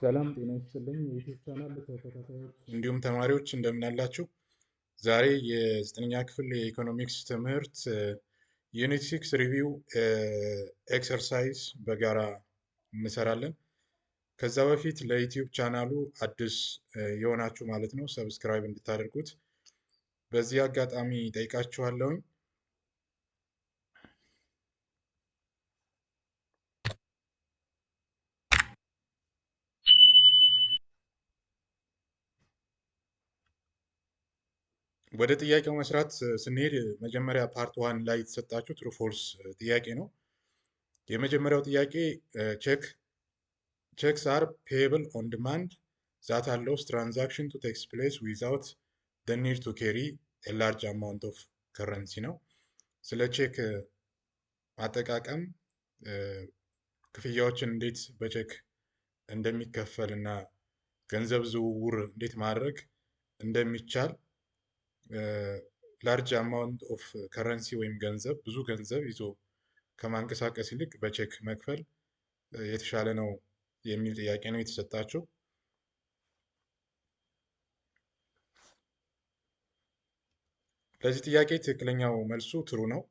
ሰላም ጤና ይስጥልኝ የዩቲዩብ ቻናል ተከታታዮች እንዲሁም ተማሪዎች እንደምን አላችሁ? ዛሬ የዘጠነኛ ክፍል የኢኮኖሚክስ ትምህርት ዩኒት 6 ሪቪው ኤክሰርሳይዝ በጋራ እንሰራለን። ከዛ በፊት ለዩቲዩብ ቻናሉ አዲስ የሆናችሁ ማለት ነው ሰብስክራይብ እንድታደርጉት በዚህ አጋጣሚ ጠይቃችኋለሁኝ። ወደ ጥያቄው መስራት ስንሄድ መጀመሪያ ፓርት ዋን ላይ የተሰጣችሁ ትሩ ፎልስ ጥያቄ ነው። የመጀመሪያው ጥያቄ ቼክስ አር ፔየብል ኦን ዲማንድ ዛት አሎውስ ትራንዛክሽን ቱ ቴክስ ፕሌስ ዊዛውት ዘ ኒድ ቱ ኬሪ ኤ ላርጅ አማውንት ኦፍ ከረንሲ ነው። ስለ ቼክ አጠቃቀም ክፍያዎችን እንዴት በቼክ እንደሚከፈል እና ገንዘብ ዝውውር እንዴት ማድረግ እንደሚቻል ላርጅ አማውንት ኦፍ ከረንሲ ወይም ገንዘብ ብዙ ገንዘብ ይዞ ከማንቀሳቀስ ይልቅ በቼክ መክፈል የተሻለ ነው የሚል ጥያቄ ነው የተሰጣቸው። ለዚህ ጥያቄ ትክክለኛው መልሱ ትሩ ነው።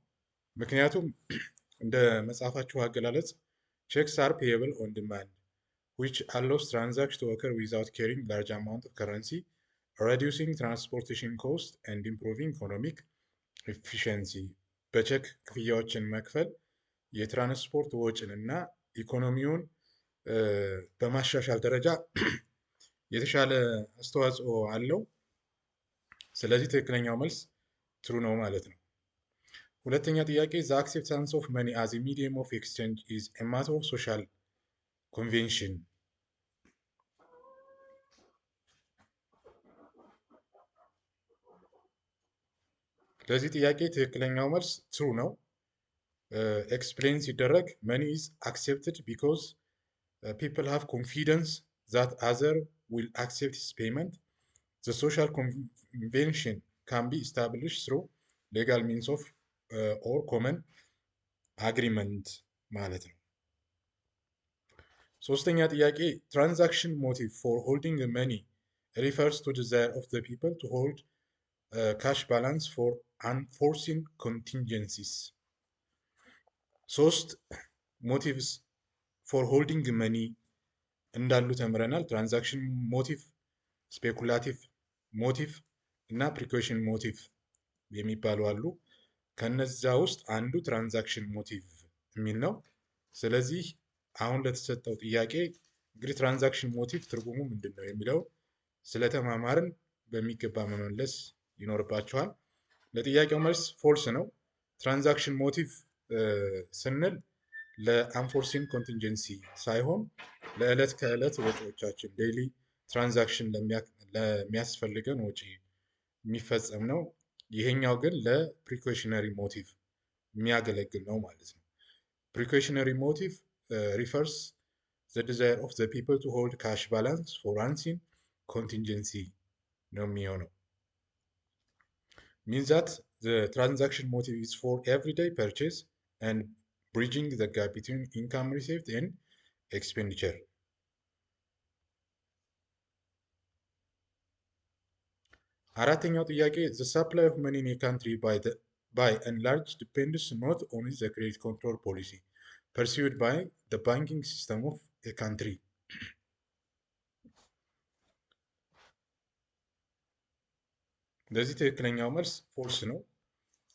ምክንያቱም እንደ መጽሐፋችሁ አገላለጽ ቼክስ አር ፔየብል ኦን ዲማንድ which allows transaction to occur without carrying large amount of currency, reducing transportation cost and improving economic efficiency። በቼክ ክፍያዎችን መክፈል የትራንስፖርት ወጪን እና ኢኮኖሚውን በማሻሻል ደረጃ የተሻለ አስተዋጽኦ አለው። ስለዚህ ትክክለኛው መልስ ትሩ ነው ማለት ነው። ሁለተኛ ጥያቄ the acceptance of money as a medium of exchange is a matter of social convention። ለዚህ ጥያቄ ትክክለኛው መልስ ትሩ ነው። ኤክስፕሌን ሲደረግ money is accepted because people have confidence that other will accept his payment. The social convention can be established through legal means of or common agreement ማለት ነው። ሶስተኛ ጥያቄ transaction motive for holding the money refers to desire of the people to hold cash balance for unforeseen contingencies። ሶስት ሞቲቭስ ፎር ሆልዲንግ መኒ እንዳሉ ተምረናል። ትራንዛክሽን ሞቲቭ፣ ስፔኩላቲቭ ሞቲቭ እና ፕሪኮሽን ሞቲቭ የሚባሉ አሉ። ከነዛ ውስጥ አንዱ ትራንዛክሽን ሞቲቭ የሚል ነው። ስለዚህ አሁን ለተሰጠው ጥያቄ እንግዲህ ትራንዛክሽን ሞቲቭ ትርጉሙ ምንድን ነው የሚለው ስለተማማርን በሚገባ መመለስ ይኖርባቸዋል። ለጥያቄው መልስ ፎልስ ነው። ትራንዛክሽን ሞቲቭ ስንል ለአንፎርሲን ኮንቲንጀንሲ ሳይሆን ለዕለት ከዕለት ወጪዎቻችን ዴይሊ ትራንዛክሽን ለሚያስፈልገን ወጪ የሚፈጸም ነው። ይሄኛው ግን ለፕሪኮሽነሪ ሞቲቭ የሚያገለግል ነው ማለት ነው። ፕሪኮሽነሪ ሞቲቭ ሪፈርስ the desire of the people to hold cash balance for unseen contingency ነው የሚሆነው። means that the transaction motive is for everyday purchase and bridging the gap between income received and expenditure። አራተኛው ጥያቄ the supply of money in a country by and large depends not on the credit control policy pursued by the banking system of a country። ለዚህ ትክክለኛው መልስ ፎልስ ነው።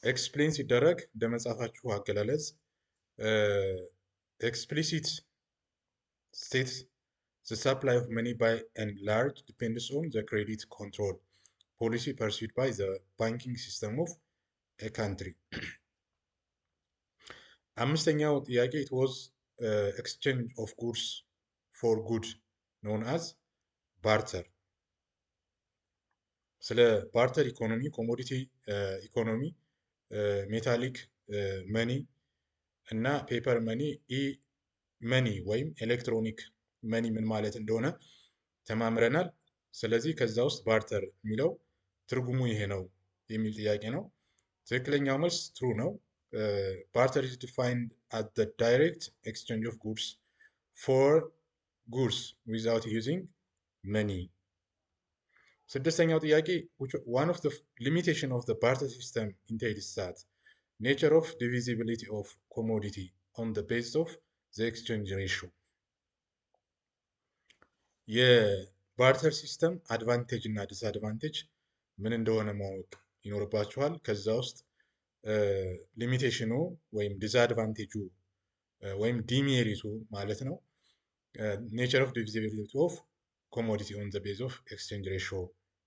ኤክስፕሌን ሲደረግ እንደ መጽሐፋችሁ አገላለጽ explicit states the supply of money by and large depends on the credit control policy pursued by the banking system of a country። አምስተኛው ጥያቄ it was exchange of goods for good known as barter። ስለ ባርተር ኢኮኖሚ፣ ኮሞዲቲ ኢኮኖሚ፣ ሜታሊክ መኒ እና ፔፐር መኒ ኢ መኒ ወይም ኤሌክትሮኒክ መኒ ምን ማለት እንደሆነ ተማምረናል። ስለዚህ ከዛ ውስጥ ባርተር የሚለው ትርጉሙ ይሄ ነው የሚል ጥያቄ ነው። ትክክለኛው መልስ ትሩ ነው። ባርተር is defined as the direct exchange of goods for goods without using money. ስድስተኛው ጥያቄ one of the limitation of the barter system entails that nature of divisibility of commodity on the basis of the exchange ratio. የባርተር ሲስተም አድቫንቴጅ እና ዲስአድቫንቴጅ ምን እንደሆነ ማወቅ ይኖርባችኋል። ከዛ ውስጥ ሊሚቴሽኑ ወይም ዲስአድቫንቴጁ ወይም ዲሜሪቱ ማለት ነው ኔቸር ኦፍ ዲቪዚቢሊቲ ኦፍ ኮሞዲቲ ኦን ዘ ቤዝ ኦፍ ኤክስቼንጅ ሬሾ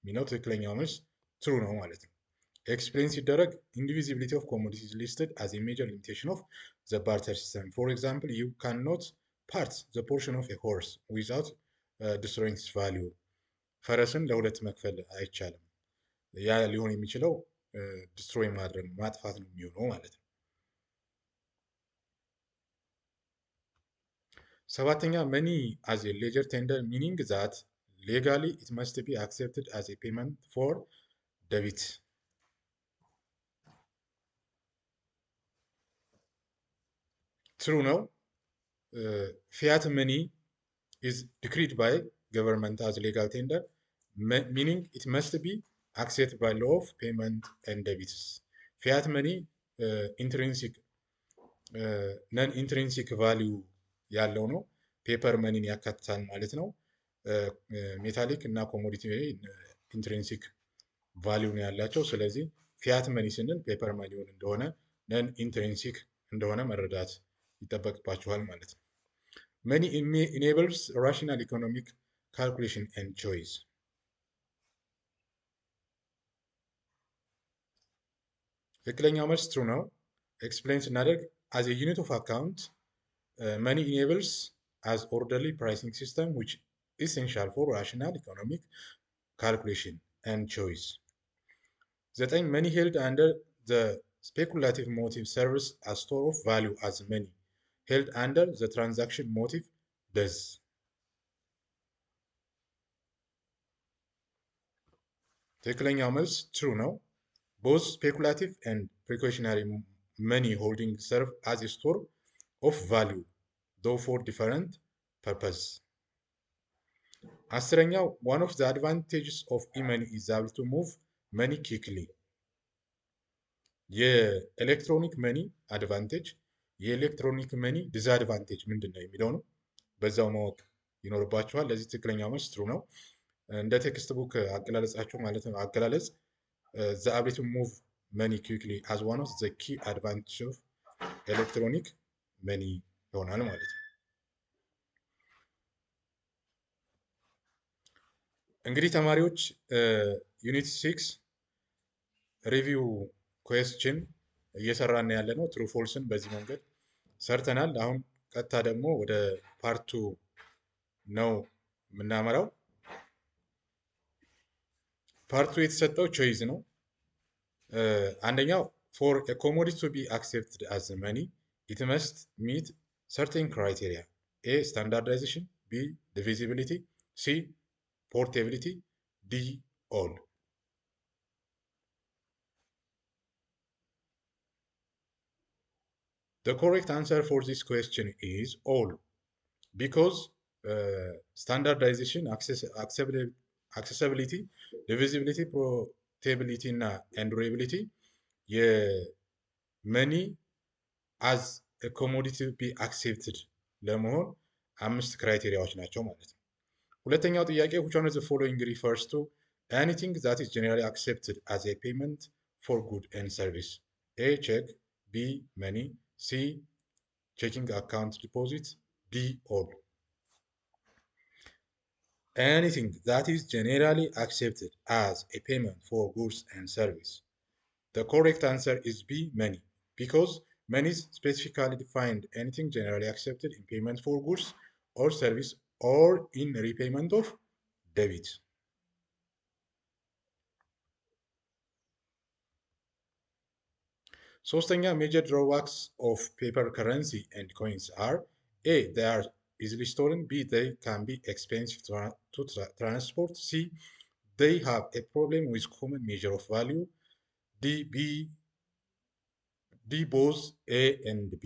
የሚለው ትክክለኛው መልስ ትሩ ነው ማለት ነው። ኤክስፕሌን ሲደረግ ኢንዲቪዚቢሊቲ ኦፍ ኮሞዲቲ ኢዝ ሊስትድ አዝ ኤ ሜጀር ሊሚቴሽን ኦፍ ዘ ባርተር ሲስተም ፎር ኤግዛምፕል ዩ ካን ኖት ፓርት ዘ ፖርሽን ኦፍ ኤ ሆርስ ዊዛውት ዲስትሮይንግ ኢትስ ቫሊዩ። ፈረስን ለሁለት መክፈል አይቻልም። ያ ሊሆን የሚችለው ዲስትሮይ ማድረግ ማጥፋት ነው የሚሆነው ማለት ነው። ሰባተኛ መኒ አዝ ኤ ሌጀር ቴንደር ሚኒንግ ዛት ሌጋሊ ኢት መስት ቢ አክሴፕትድ አዝ ኤ ፔመንት ፎር ደቢት። ትሩ ነው። ፊያት መኒ ኢዝ ዲክሪድ ባይ ገቨርንመንት አዝ ሌጋል ቴንደር ሚኒንግ ኢት መስት ቢ accepted by law of payment and debits. ፊያት መኒ ኢንትሪንሲክ ነን ኢንትሪንሲክ ቫሊዩ ያለው ነው። ፔፐር መኒን ያካትታል ማለት ነው። ሜታሊክ እና ኮሞዲቲ ኢንትሪንሲክ ቫሊዩ ነው ያላቸው። ስለዚህ ፊያት መኒ ስንል ፔፐር መኒውን እንደሆነ ነን ኢንትሪንሲክ እንደሆነ መረዳት ይጠበቅባችኋል ማለት ነው። መኒ ኢኔብልስ ራሽናል ኢኮኖሚክ ካልኩሌሽን ኤንድ ቾይስ። ትክክለኛው መልስ ትሩ ነው። ኤክስፕሌን ስናደርግ as a unit of account money enables as orderly pricing system which is essential for rational economic calculation and choice. 9 money held under the speculative motive serves as store of value as money held under the transaction motive does. ትክክለኛው መልስ ትሩ ነው። Both speculative and precautionary money holding serve as a store of value, though for different purposes. አስረኛው one of the advantages of e-money is able to move money quickly. የኤሌክትሮኒክ መኒ አድቫንቴጅ የኤሌክትሮኒክ መኒ ዲስአድቫንቴጅ ምንድን ነው የሚለው ነው። በዛው ማወቅ ይኖርባችኋል። ለዚህ ትክክለኛው መልስ ትሩ ነው። እንደ ቴክስት ቡክ አገላለጻችሁ ማለት ነው አገላለጽ the ability to move money quickly as one of the key advantages of electronic money ይሆናል ማለት ነው። እንግዲህ ተማሪዎች ዩኒት 6 ሪቪው ኩዌስችን እየሰራን ያለ ነው። ትሩ ፎልስን በዚህ መንገድ ሰርተናል። አሁን ቀጥታ ደግሞ ወደ ፓርቱ ነው የምናመራው። ፓርቱ የተሰጠው ቾይዝ ነው። አንደኛው for a commodity to be accepted as money it must meet certain criteria: A standardization, B divisibility, C portability, D all. The correct answer for this question is all, because standardization, accessibility, divisibility, portability እና and durability የመኒ አዝ ኮሞዲቲ ቢ አክሴፕትድ ለመሆን 5 ክራይቴሪያዎች ናቸው ማለት ነው። ሁለተኛው ጥያቄ which one of the following refers to anything that is generally accepted as a payment for good and service? A check, B money, C checking account deposit, D all. Anything that is generally accepted as a payment for goods and service. The correct answer is B money, because money is specifically defined anything generally accepted in payment for goods or service or in repayment of debt. ሶስተኛ major drawbacks of paper currency and coins are: A they are easily stolen, B they can be expensive to transport, C they have a problem with common measure of value, D both A and B.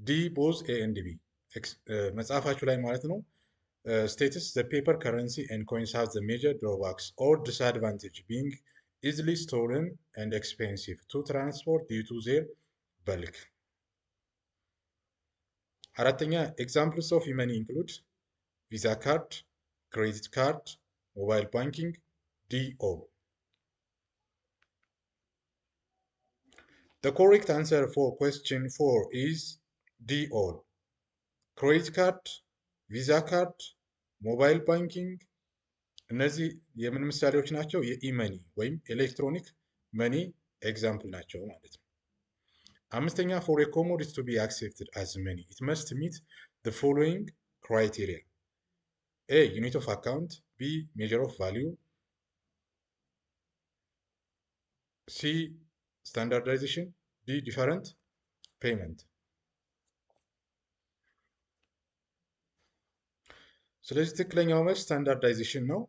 ዲ ቦዝ ኤ ኤንድ ቢ መጽሐፋችሁ ላይ ማለት ነው። ስቴትስ ዘ ፔፐር ከረንሲ ኤንድ ኮይንስ ሃዝ ዘ ሜጀር ድሮባክስ ኦር ዲስአድቫንቴጅ ቢንግ ኢዝሊ ስቶለን ኤንድ ኤክስፔንሲቭ ቱ ትራንስፖርት ዲዩ ቱ ዜር በልክ። አራተኛ ኤግዛምፕልስ ኦፍ ኢመኒ ኢንክሉድ ቪዛ ካርድ፣ ክሬዲት ካርድ፣ ሞባይል ባንኪንግ፣ ዲ ኦል። The correct answer for question 4 is D all. ክሬዲት ካርድ፣ ቪዛ ካርድ፣ ሞባይል ባንኪንግ እነዚህ የምን ምሳሌዎች ናቸው? የኢመኒ ወይም ኤሌክትሮኒክ መኒ ኤግዛምፕል ናቸው ማለት ነው። አምስተኛ for a commodity to be accepted as money it must meet the following criteria: A unit of account, B measure of value, C standardization, D different payment. ስለዚህ ትክክለኛው መልስ ስታንዳርዳይዜሽን ነው።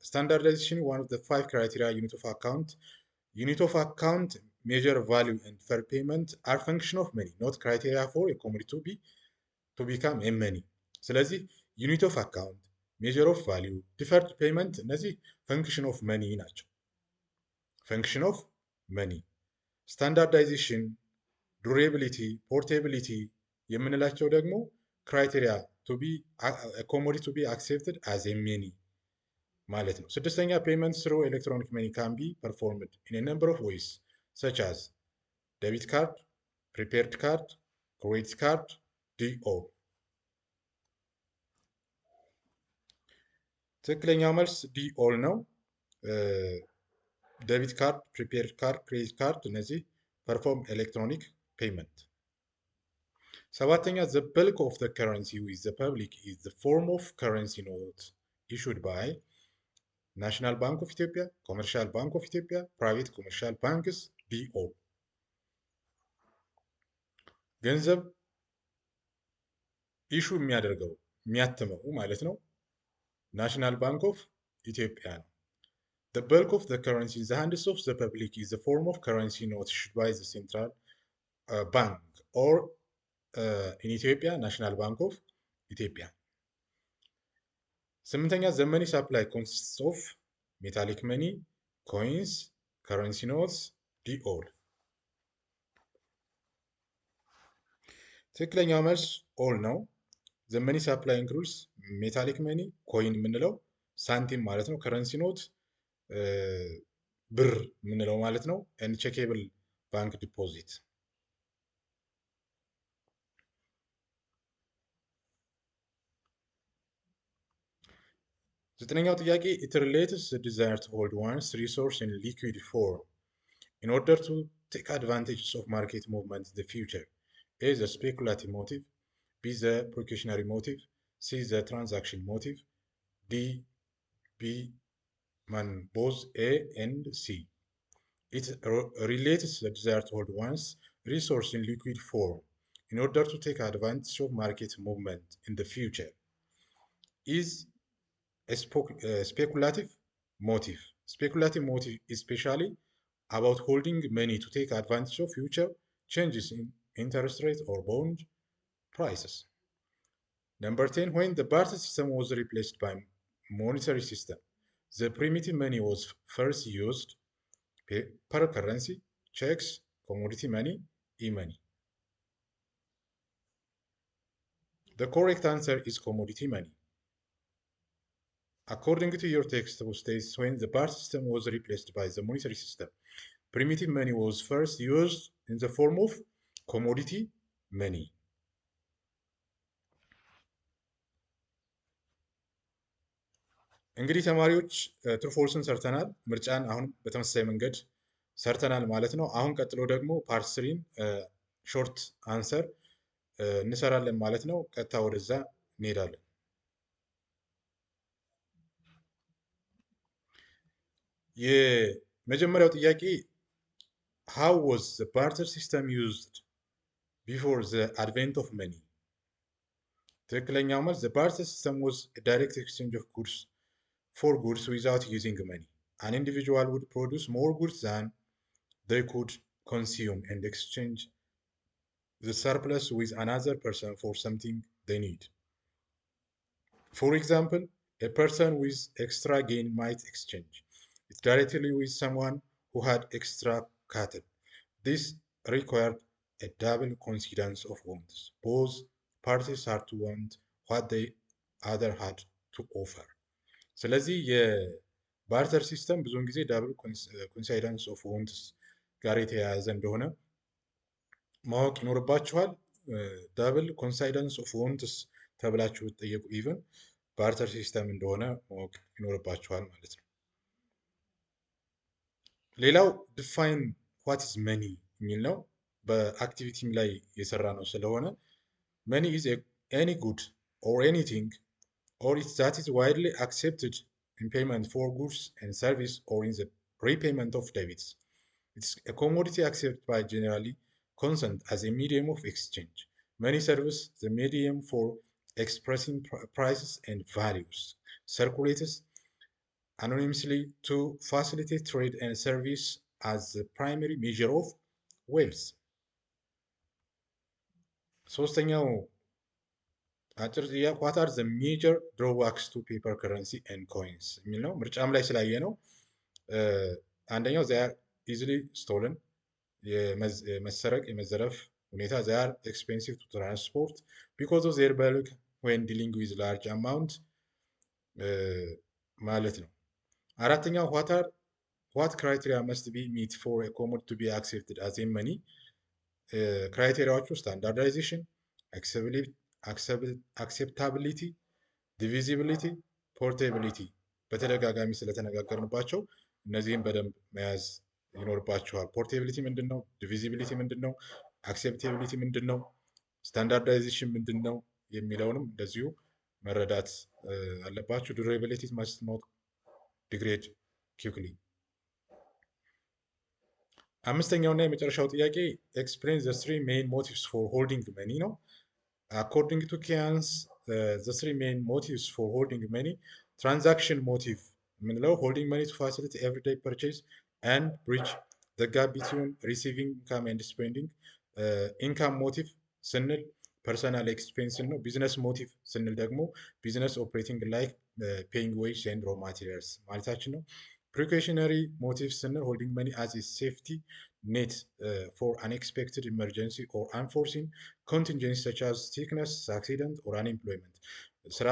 ስታንዳርዳይዜሽን ዋን ኦፍ ዘ 5 ክራይቴሪያ ዩኒት ኦፍ አካውንት ሜጀር ቫሊዩ ኤንድ ፈር ፔመንት አር ፈንክሽን ኦፍ መኒ ኖት ክራይቴሪያ ፎር ኮሞዲቲ ቱ ቢካም ኤ መኒ። ስለዚህ ዩኒት ኦፍ አካውንት፣ ሜጀር ኦፍ ቫሊዩ፣ ዲፈርድ ፔመንት እነዚህ ፈንክሽን ኦፍ መኒ ናቸው። ፈንክሽን ኦፍ መኒ። ስታንዳርዳይዜሽን፣ ዱሬቢሊቲ፣ ፖርቴቢሊቲ የምንላቸው ደግሞ ክራይቴሪያ ኮሞዲቲ ቱ ቢ አክሴፕትድ አዝ ኤ መኒ ማለት ነው። ስድስተኛ ፔመንት ስሩ ኤሌክትሮኒክ መኒ ካን ቢ ፐርፎርምድ ኢን ኤ ነምበር ኦፍ ዌይስ ሰች አዝ ዴቢት ካርድ፣ ፕሪፔርድ ካርድ፣ ክሬዲት ካርድ፣ ዲ ኦል። ትክክለኛው መልስ ዲ ኦል ነው። ዴቢት ካርድ፣ ፕሪፔርድ ካርድ፣ ክሬዲት ካርድ እነዚህ ፐርፎርም ኤሌክትሮኒክ ፔመንት። ሰባተኛ ዘ በልክ ኦፍ ዘ ከረንሲ ዊዝ ዘ ፐብሊክ ኢዝ ዘ ፎርም ኦፍ ከረንሲ ኖት ኢሹድ ባይ ናሽናል ባንክ ኦፍ ኢትዮጵያ፣ ኮመርሻል ባንክ ኦፍ ኢትዮጵያ፣ ፕራይቬት ኮመርሻል ባንክስ፣ ዲ ኦል። ገንዘብ ኢሹ የሚያደርገው የሚያትመው ማለት ነው ናሽናል ባንክ ኦፍ ኢትዮጵያ ነው። The bulk of the currency in the hands of the public is the form of currency note issued by the central bank or in Ethiopia National Bank of Ethiopia. ስምንተኛ the money supply consists of metallic money, coins, currency notes, ዲ ኦል። ትክክለኛው መልስ ኦል ነው። the money supply includes metallic money, ኮይን የምንለው ሳንቲም ማለት ነው። ከረንሲ ኖት ብር የምንለው ማለት ነው። and checkable bank deposit. ዘጠነኛው ጥያቄ it relates the desire to hold one's resource in liquid form in order to take advantage of market movement in the future. A the speculative motive, B the precautionary motive, C the transaction motive, D B both A and C. It relates the desire to hold one's resource in liquid form in order to take advantage of market movement in the future. Is a speculative motive. Speculative motive is especially about holding money to take advantage of future changes in interest rate or bond prices. Number 10, when the barter system was replaced by monetary system, the primitive money was first used: paper currency, checks, commodity money, e-money. The correct answer is commodity money. According to your text, it states when the barter system was replaced by the monetary system, primitive money was first used in the form of commodity money. እንግዲህ ተማሪዎች ትሩፎልስን ሰርተናል። ምርጫን አሁን በተመሳሳይ መንገድ ሰርተናል ማለት ነው። አሁን ቀጥሎ ደግሞ ፓርት 3ን ሾርት አንሰር እንሰራለን ማለት ነው። ቀጥታ ወደዛ እንሄዳለን። የመጀመሪያው ጥያቄ how was the barter system used before the advent of money? ትክክለኛው መልስ the barter system was a direct exchange of goods for goods without using money. An individual would produce more goods than they could consume and exchange the surplus with another person for something they need. For example, a person with extra gain might exchange it directly with someone who had extra cattle. This required a double coincidence of wants. Both parties are to want what the other had to offer. ስለዚህ የባርተር ሲስተም ብዙውን ጊዜ ዳብል ኮንሳይደንስ ኦፍ ወንትስ ጋር የተያያዘ እንደሆነ ማወቅ ይኖርባችኋል። ዳብል ኮንሳይደንስ ኦፍ ወንትስ ተብላችሁ ብትጠየቁ ኢቨን ባርተር ሲስተም እንደሆነ ማወቅ ይኖርባችኋል ማለት ነው። ሌላው ዲፋይን ዋት ኢዝ መኒ የሚል ነው። በአክቲቪቲም ላይ የሰራ ነው ስለሆነ መኒ ኢዝ ኤኒ ጉድ ኦር ኤኒቲንግ or it's that is widely accepted in payment for goods and service or in the repayment of debts. It's a commodity accepted by generally consent as a medium of exchange. Money serves the medium for expressing prices and values, circulates anonymously to facilitate trade and service as the primary measure of wealth. ሶስተኛው አጭር ጥያቄ what are the major drawbacks to paper currency and coins የሚል ነው። ምርጫም ላይ ስላየ ነው። አንደኛው they are easily stolen የመሰረቅ የመዘረፍ ሁኔታ they are expensive to transport because of their bulk when dealing with large amount ማለት ነው። አራተኛው what criteria must be meet for a commodity to be accepted as a money ክራይቴሪያዎቹ ስታንዳርዳይዜሽን አክሴፕታቢሊቲ ዲቪዚቢሊቲ ፖርቴቢሊቲ በተደጋጋሚ ስለተነጋገርንባቸው እነዚህም በደንብ መያዝ ይኖርባቸዋል። ፖርቴቢሊቲ ምንድን ነው? ዲቪዚቢሊቲ ምንድን ነው? አክሴፕታቢሊቲ ምንድን ነው? ስታንዳርዳይዜሽን ምንድን ነው የሚለውንም እንደዚሁ መረዳት አለባችሁ። ዱሬቢሊቲ መስት ኖት ዲግሬድ ኪክሊ። አምስተኛው እና የመጨረሻው ጥያቄ ኤክስፕሌን ዘ ትሪ ሜይን ሞቲቭስ ፎር ሆልዲንግ መኒ ነው። አኮርዲንግ ቱ ኪያንስ ዘ ትሪ ሜይን ሞቲቭስ ፎር ሆልዲንግ መኒ ትራንዛክሽን ሞቲቭ የምንለው ሆልዲንግ መኒ ቱ ፋሲሊቲ ኤቭሪዴይ ፐርቼዝ ኤንድ ብሪጅ ዘ ጋፕ ቢትዊን ሪሲቪንግ ኢንካም ኤንድ ስፔንዲንግ። ኢንካም ሞቲቭ ስንል ፐርሰናል ኤክስፔንስን ነው። ቢዝነስ ሞቲቭ ስንል ደግሞ ቢዝነስ ኦፕሬቲንግ ላይክ ፔይንግ ዌጅ ኤንድ ሮ ማቴሪያልስ ማለታችን ነው። ፕሪኮሽነሪ ሞቲቭ ስንል ሆልዲንግ መኒ አዝ ኤ ሴፍቲ ኔት ፎር አንኤክስፔክትድ ኢመርጀንሲ ኦር አንፎርሲን ኮንቲንጀንሲ ሰች አዝ ሲክነስ አክሲደንት ኦር አንኤምፕሎይመንት። ስራ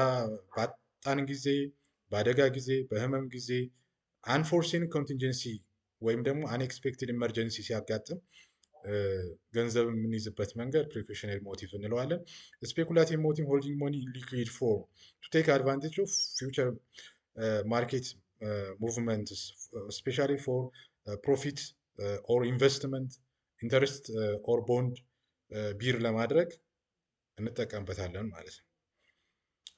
ባጣን ጊዜ፣ በአደጋ ጊዜ፣ በህመም ጊዜ አንፎርሲን ኮንቲንጀንሲ ወይም ደግሞ አንኤክስፔክትድ ኢመርጀንሲ ሲያጋጥም ገንዘብ የምንይዝበት መንገድ ፕሪኮሽነሪ ሞቲቭ እንለዋለን። ስፔኩላቲቭ ሞቲቭ ሆልዲንግ መኒ ኢን ሊኩዊድ ፎርም ቱ ቴክ አድቫንቴጅ ኦፍ ፊውቸር ማርኬት movements, especially for profit or investment, interest or bond ቢር ለማድረግ እንጠቀምበታለን ማለት ነው።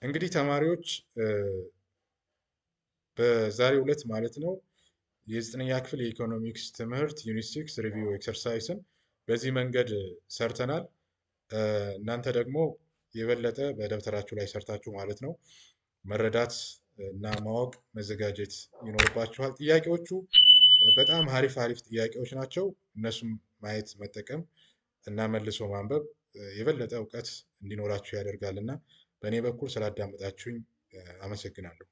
እንግዲህ ተማሪዎች በዛሬው ዕለት ማለት ነው የ9ኛ ክፍል የኢኮኖሚክስ ትምህርት ዩኒት 6 ሪቪው ኤክሰርሳይስን በዚህ መንገድ ሰርተናል። እናንተ ደግሞ የበለጠ በደብተራችሁ ላይ ሰርታችሁ ማለት ነው መረዳት እና ማወቅ መዘጋጀት ይኖርባችኋል። ጥያቄዎቹ በጣም አሪፍ ጥያቄዎች ናቸው። እነሱም ማየት መጠቀም እና መልሶ ማንበብ የበለጠ እውቀት እንዲኖራችሁ ያደርጋልና በእኔ በኩል ስላዳመጣችሁኝ አመሰግናለሁ።